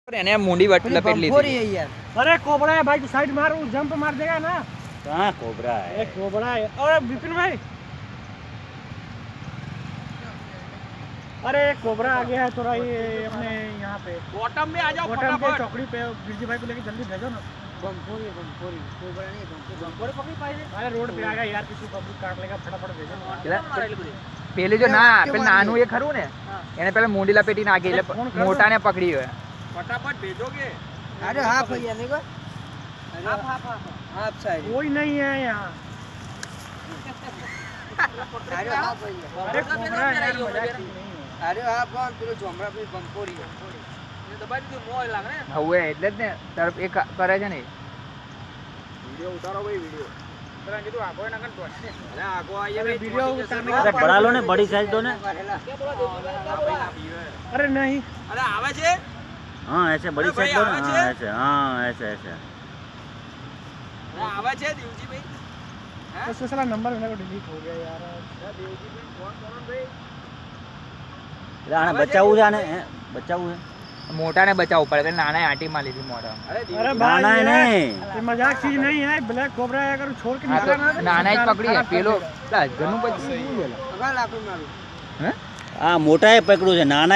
એને मुंडी लपेट ली थी यार। अरे कोबरा है भाई, तू साइड मार, वो जंप मार देगा ना। कहाँ कोबरा है? एक कोबरा है। अरे विपिन भाई, अरे एक कोबरा आ गया है थोड़ा ये अपने यहाँ पे बॉटम में आ जाओ बॉटम पे फटाफट। चौकड़ी पे बिरजी भाई को लेके जल्दी भेजो ना। बमफोरी कोबरा नहीं बमफोरी पकड़ी पाई है। अरे रोड पे आ गया यार, किसी पब्लिक काट लेगा, फटाफट भेजो ना। પેલી જો ના પેલું નાનું એ ખરું ને એને પેલા મુંડી લપેટી નાખી એટલે મોટાને પકડી હોય फटाफट भेजोगे। अरे हाफ भैया देखो, half half half half side. कोई नहीं है यहाँ। अरे हाफ भैया, अरे कोबरा है यार, मजाक की नहीं है। अरे हाफ कौन पेलो झोमरा पे बमपोरी है। ये दबाई दो मोय लाग रे। હવે એટલે જ ને તરફ એ કરે છે ને वीडियो उतारो भाई वीडियो। तेरा जो आगो ना कर दो। अरे आगो आइए अरे भाई वीडियो वीडियो अरे बड़ा लो ने, बड़ी साइज दो ने। अरे नहीं, अरे आवे छे। हाँ ऐसे बड़ी अरे भाई, साइज दो ना। आवाज हाँ है? ऐसे, हाँ ऐसे ऐसे। अरे आवे छे देवजी भाई। उसका साला नंबर मेरे को डिलीट हो गया यार। देवजी भाई कौन भाई? आने बचाऊ जाने बचाऊ है। મોટાને બચાવવું પડે નાના આંટી માં લીધી મોટા अरे ना भाई ना ये नहीं। मजाक चीज नहीं है, ब्लैक कोबरा है, अगर छोड़ के હા તો निकाला ना નાના જ પકડી પેલો ઘરનું પછી अगर लाखों मारू। હે हाँ मोटा है पकड़ू है, नाना